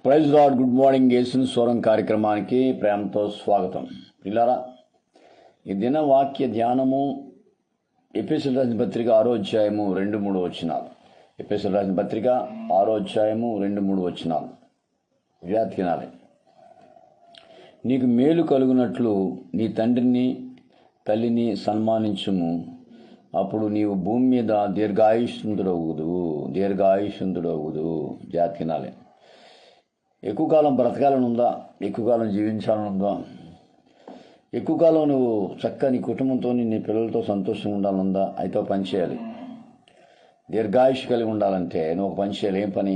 Praise lord. Good morning. Yesu స్వరం కార్యక్రమానికి ప్రేమతో స్వాగతం. పిల్లారా, ఈ దిన వాక్య ధ్యానము ఎఫెసీయులకు రాసిన పత్రిక 6వ అధ్యాయము 2-3 వచనాలు. ఎఫెసీయులకు రాసిన పత్రిక 6వ అధ్యాయము 2-3 వచనాలు వ్యాఖ్యానాలే. నీకు మేలు కలుగునట్లు నీ తండ్రిని తల్లిని సన్మానించుము, అప్పుడు నీవు భూమి మీద దీర్ఘాయుష్యంతుడవుదు. జాతినాలే. ఎక్కువ కాలం బ్రతకాలని ఉందా? ఎక్కువ కాలం జీవించాలని ఉందా? ఎక్కువ కాలం నువ్వు చక్కని కుటుంబంతో నీ పిల్లలతో సంతోషంగా ఉండాలందా? అయితే పని చేయాలి. దీర్ఘాయుష్ కలిగి ఉండాలంటే నువ్వు ఒక పని చేయాలి. ఏం పని?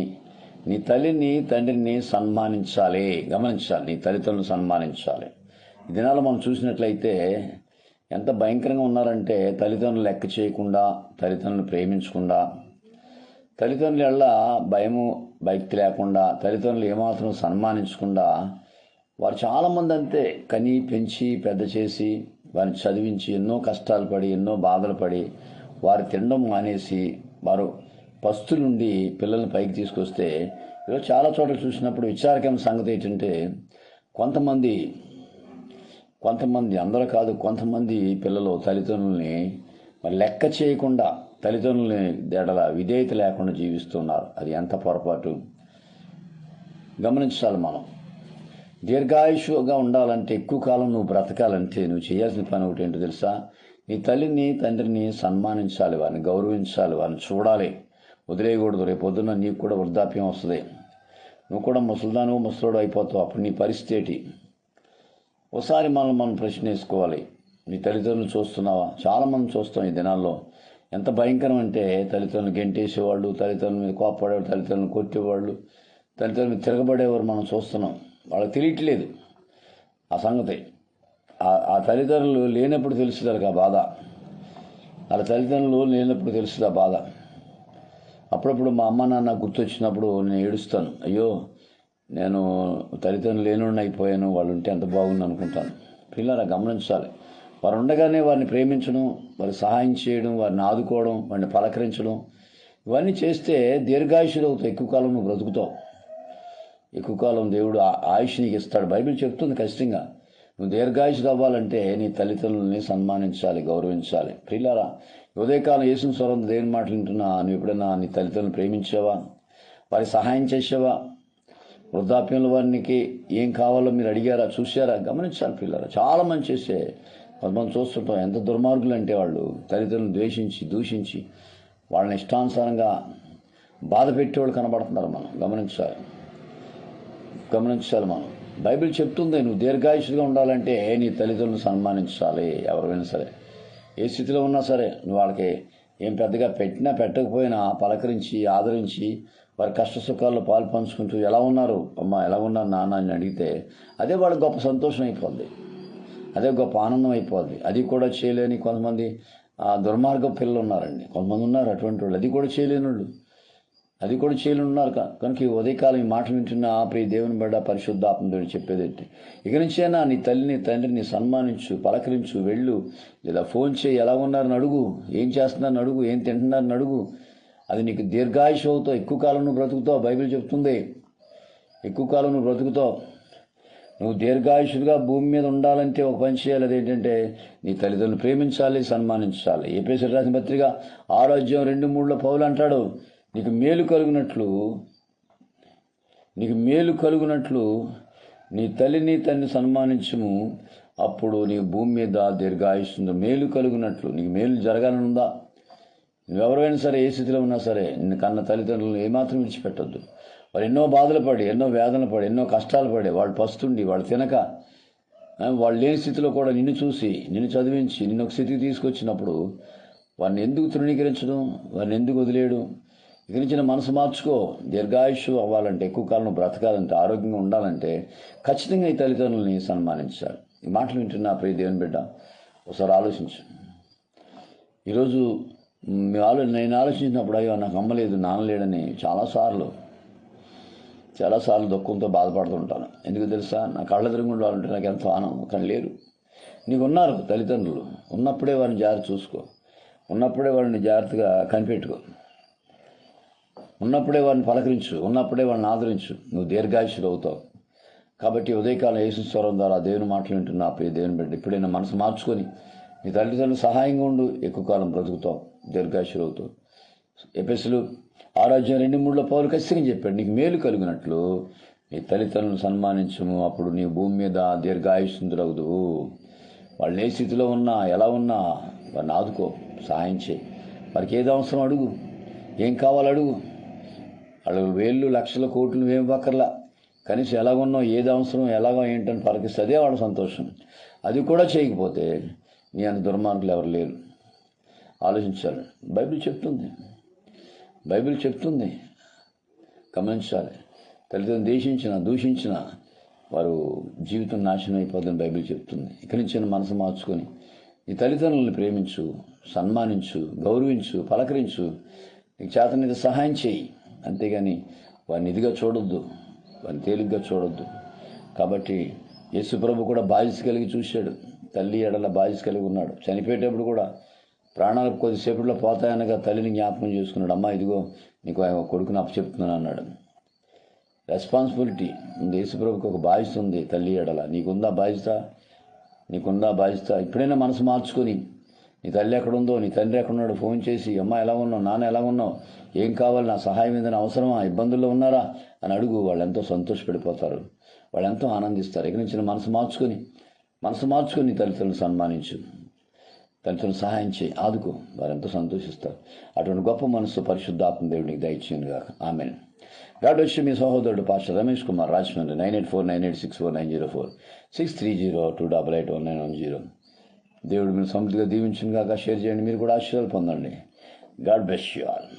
నీ తల్లిని తండ్రిని సన్మానించాలి. గమనించాలి, నీ తల్లిదండ్రులను సన్మానించాలి. ఈ దినాల్లో మనం చూసినట్లయితే ఎంత భయంకరంగా ఉన్నారంటే, తల్లిదండ్రులు లెక్క చేయకుండా, తల్లిదండ్రులు ప్రేమించకుండా, తల్లిదండ్రుల వల్ల భక్తి లేకుండా, తల్లిదండ్రులు ఏమాత్రం సన్మానించకుండా, వారు చాలామంది అంతే కని పెంచి పెద్ద చేసి వారిని చదివించి ఎన్నో కష్టాలు పడి ఎన్నో బాధలు పడి వారు తినడం మానేసి వారు పస్తులుండి పిల్లల్ని పైకి తీసుకొస్తే, ఈరోజు చాలా చోట్ల చూసినప్పుడు విచారకమైన సంగతి ఏంటంటే, కొంతమంది అందరూ కాదు, కొంతమంది పిల్లలు తల్లిదండ్రుల్ని మరి లెక్క చేయకుండా, తల్లిదండ్రులని ఎడల విధేయత లేకుండా జీవిస్తున్నారు. అది ఎంత పొరపాటు గమనించాలి. మనం దీర్ఘాయుషుగా ఉండాలంటే, ఎక్కువ కాలం నువ్వు బ్రతకాలంటే నువ్వు చేయాల్సిన పని ఒకటి ఏంటో తెలుసా? నీ తల్లిని తండ్రిని సన్మానించాలి, వారిని గౌరవించాలి, వారిని చూడాలి, వదిలేయకూడదు. రేపు పొద్దున్న నీకు కూడా వృద్ధాప్యం వస్తుంది, నువ్వు కూడా ముసలోడు అయిపోతావు. అప్పుడు నీ పరిస్థితి ఏంటి? ఒకసారి మనం ప్రశ్న వేసుకోవాలి. నీ తల్లిదండ్రులు చూస్తున్నావా? చాలామంది చూస్తాం ఈ దినాల్లో. ఎంత భయంకరం అంటే, తల్లిదండ్రులు గెంటేసేవాళ్ళు, తల్లిదండ్రుల మీద కోపపడేవాళ్ళు, తల్లిదండ్రులు కొట్టేవాళ్ళు, తల్లిదండ్రుల మీద తిరగబడేవారు మనం చూస్తున్నాం. వాళ్ళకి తెలియట్లేదు ఆ సంగతి. ఆ తల్లిదండ్రులు లేనప్పుడు తెలుస్తుంది ఆ బాధ. వాళ్ళ తల్లిదండ్రులు లేనప్పుడు తెలుస్తుంది ఆ బాధ. అప్పుడప్పుడు మా అమ్మ నాన్న గుర్తొచ్చినప్పుడు నేను ఏడుస్తాను. అయ్యో, నేను తల్లిదండ్రులు లేనుండి అయిపోయాను, వాళ్ళు ఉంటే ఎంత బాగుంది అనుకుంటాను. పిల్లరా, గమనించాలి. వారు ఉండగానే వారిని ప్రేమించడం, వారికి సహాయం చేయడం, వారిని ఆదుకోవడం, వారిని పలకరించడం, ఇవన్నీ చేస్తే దీర్ఘాయుషులు అవుతావు. ఎక్కువ కాలం నువ్వు బ్రతుకుతావు. ఎక్కువ కాలం దేవుడు ఆయుష్ నీకు ఇస్తాడు. బైబిల్ చెప్తుంది ఖచ్చితంగా. నువ్వు దీర్ఘాయుషులు అవ్వాలంటే నీ తల్లిదండ్రులని సన్మానించాలి, గౌరవించాలి. ప్రియులారా, ఉదయకాలం యేసు స్వరం దేవుని మాటలు వింటున్నా. నువ్వు ఎప్పుడైనా నీ తల్లిదండ్రులను ప్రేమించావా? వారికి సహాయం చేసావా? వృద్ధాప్యంలో వారికి ఏం కావాలో మీరు అడిగారా? చూశారా? గమనించాలి పిల్లరా. చాలా మంది చేసే కొంతమంది చూస్తుంటాం. ఎంత దుర్మార్గులు అంటే, వాళ్ళు తల్లిదండ్రులను ద్వేషించి దూషించి వాళ్ళని ఇష్టానుసారంగా బాధ పెట్టేవాళ్ళు కనబడుతున్నారు. మనం గమనించాలి. మనం బైబిల్ చెప్తుంది, నువ్వు దీర్ఘాయుషుగా ఉండాలంటే నీ తల్లిదండ్రులను సన్మానించాలి. ఎవరైనా సరే, ఏ స్థితిలో ఉన్నా సరే, నువ్వు వాళ్ళకి ఏం పెద్దగా పెట్టినా పెట్టకపోయినా పలకరించి ఆదరించి వారి కష్ట సుఖాల్లో పాలు పంచుకుంటూ, ఎలా ఉన్నారు అమ్మ, ఎలా ఉన్నారు నాన్న అని అడిగితే అదే వాళ్ళకి గొప్ప సంతోషం అయిపోద్ది, అదే గొప్ప ఆనందం అయిపోద్ది. అది కూడా చేయలేని కొంతమంది దుర్మార్గ పిల్లలు ఉన్నారండి. కొంతమంది ఉన్నారు అటువంటి వాళ్ళు, అది కూడా చేయలేని ఉన్నారు. కనుక ఈ ఉదయకాలం ఈ మాటలు వింటున్న ప్రియ దేవుని బిడ్డ, పరిశుద్ధాత్మదేవుడు చెప్పేది ఏంటి? ఇక నుంచైనా నీ తల్లిని తండ్రిని సన్మానించు, పలకరించు, వెళ్ళు, లేదా ఫోన్ చేయి, ఎలా ఉన్నారని అడుగు, ఏం చేస్తున్నారని అడుగు, ఏం తింటున్నారని అడుగు. అది నీకు దీర్ఘాయుష్ అవుతావు. ఎక్కువ కాలం నువ్వు బ్రతుకుతావు. బైబిల్ చెప్తుంది, ఎక్కువ కాలం నువ్వు బ్రతుకుతావు. నువ్వు దీర్ఘాయుషుగా భూమి మీద ఉండాలంటే ఒక పని చేయాలి. అదేంటంటే, నీ తల్లిదండ్రులు ప్రేమించాలి, సన్మానించాలి. ఎఫెసీయులకు రాసిన పత్రిక 6వ అధ్యాయం 2-3 పౌలు అంటాడు, నీకు మేలు కలుగునట్లు నీ తల్లిని తండ్రిని సన్మానించుము, అప్పుడు నీ భూమి మీద దీర్ఘాయుస్తుంది. మేలు కలుగునట్లు నీకు మేలు జరగాలని ఉందా? నువ్వెవరైనా సరే, ఏ స్థితిలో ఉన్నా సరే, నిన్ను కన్న తల్లిదండ్రులను ఏమాత్రం విడిచిపెట్టొద్దు. వాళ్ళు ఎన్నో బాధలు పడి, ఎన్నో వేదనలు పడి, ఎన్నో కష్టాలు పడి, వాళ్ళు పస్తుండి, వాళ్ళు తినక, వాళ్ళు లేని స్థితిలో కూడా నిన్ను చూసి, నిన్ను చదివించి, నిన్ను ఒక స్థితికి తీసుకొచ్చినప్పుడు వారిని ఎందుకు తృణీకరించడం, వారిని ఎందుకు వదిలేయడం? ఇక నుంచి మనసు మార్చుకో. దీర్ఘాయుష్ అవ్వాలంటే, ఎక్కువ కాలం బ్రతకాలంటే, ఆరోగ్యంగా ఉండాలంటే ఖచ్చితంగా ఈ తల్లిదండ్రులని సన్మానించాలి. ఈ మాటలు వింటున్నా ప్రియ దేవుని బిడ్డ, ఒకసారి ఆలోచించు. ఈరోజు నేను ఆలోచించినప్పుడు, అయ్యో నాకు అమ్మ లేదు, నాన్న లేడని చాలాసార్లు దుఃఖంతో బాధపడుతుంటాను. ఎందుకు తెలుసా? నా కళ్ళ ఎదురుగుండా ఉంటే నాకు ఎంతో ఆనందం. కానీ లేరు. నీకు ఉన్నారు తల్లిదండ్రులు. ఉన్నప్పుడే వారిని జాగ్రత్త చూసుకో, ఉన్నప్పుడే వారిని జాగ్రత్తగా కనిపెట్టుకో. ఉన్నప్పుడే వారిని పలకరించు, ఉన్నప్పుడే వారిని ఆదరించు, నువ్వు దీర్ఘాయుషుడు అవుతావు. కాబట్టి ఉదయకాలం యేసు స్వరం ద్వారా దేవుని మాటలు వింటున్నా ప్రియ దేవుని బిడ్డ, ఇప్పుడైనా మనసు మార్చుకొని నీ తల్లిదండ్రులు సహాయంగా ఉండు, ఎక్కువ కాలం బ్రతుకుతావు, దీర్ఘాయుషుడు అవుతావు. ఎఫెసీయులు 6:2-3 పౌలు ఖచ్చితంగా చెప్పాడు, నీకు మేలు కలిగినట్లు నీ తల్లిదండ్రులను సన్మానించము, అప్పుడు నీ భూమి మీద దీర్ఘాయుష్యంతులవుదువు. వాళ్ళు ఏ స్థితిలో ఉన్నా, ఎలా ఉన్నా వారిని ఆదుకో, సహాయం చేయి. వారికి ఏది అవసరం అడుగు, ఏం కావాలో అడుగు. వాళ్ళు వేళ్ళు లక్షల కోట్లు ఏం పక్కర్లా, కనీసం ఎలాగున్నావు, ఏది అవసరం, ఎలాగో ఏంటని పలికిస్తే అదే వాడు సంతోషం. అది కూడా చేయకపోతే నీ అంత దుర్మార్గులు ఎవరు లేరు. ఆలోచించాలి. బైబిల్ చెప్తుంది, గమనించాలి. తల్లిదండ్రులు దూషించిన వారు జీవితం నాశనం అయిపోతుందని బైబిల్ చెప్తుంది. ఇక్కడి నుంచి మనసు మార్చుకొని నీ తల్లిదండ్రులను ప్రేమించు, సన్మానించు, గౌరవించు, పలకరించు, నీకు చేతనైతే సహాయం చేయి. అంతేగాని వారిని ఇదిగా చూడొద్దు, వారిని తేలిగ్గా చూడొద్దు. కాబట్టి యేసు ప్రభు కూడా బాధ్యత కలిగి చూశాడు, తల్లి ఎడల బాధ్యత కలిగి ఉన్నాడు. చనిపోయేటప్పుడు కూడా ప్రాణాలు కొద్దిసేపట్లో పోతాయనగా తల్లిని జ్ఞాపకం చేసుకున్నాడు. అమ్మ ఇదిగో నీకు కొడుకుని అప్పచెప్తున్నాను అన్నాడు. రెస్పాన్సిబిలిటీ ఉంది, యేసు ప్రభుకి ఒక బాధ్యత ఉంది తల్లి ఎడల. నీకుందా బాధ్యత? ఇప్పుడైనా మనసు మార్చుకొని నీ తల్లి ఎక్కడుందో, నీ తండ్రి ఎక్కడున్నాడో ఫోన్ చేసి, అమ్మ ఎలా ఉన్నావు, నాన్న ఎలా ఉన్నావు, ఏం కావాలి, నా సహాయం ఏదైనా అవసరమా, ఇబ్బందుల్లో ఉన్నారా అని అడుగు. వాళ్ళు ఎంతో సంతోషపడిపోతారు, వాళ్ళు ఎంతో ఆనందిస్తారు. ఇక్కడి నుంచి మనసు మార్చుకొని నీ తల్లిదండ్రులను సన్మానించు, తల్లిదండ్రులు సహాయం చేయి, ఆదుకో, వారు ఎంతో సంతోషిస్తారు. అటువంటి గొప్ప మనసు పరిశుద్ధాత్మ దేవుడికి దయచేయునుగాక. ఆమేన్. గాడ్ వచ్చి మీ సహోదరుడు పాస్టర్ రమేష్ కుమార్, రాజమండ్రి. 9849864904 63028819110. దేవుడు మీరు సమృద్ధిగా దీవించునుగాక. షేర్ చేయండి, మీరు కూడా ఆశీర్వాదాలు పొందండి. God bless you all.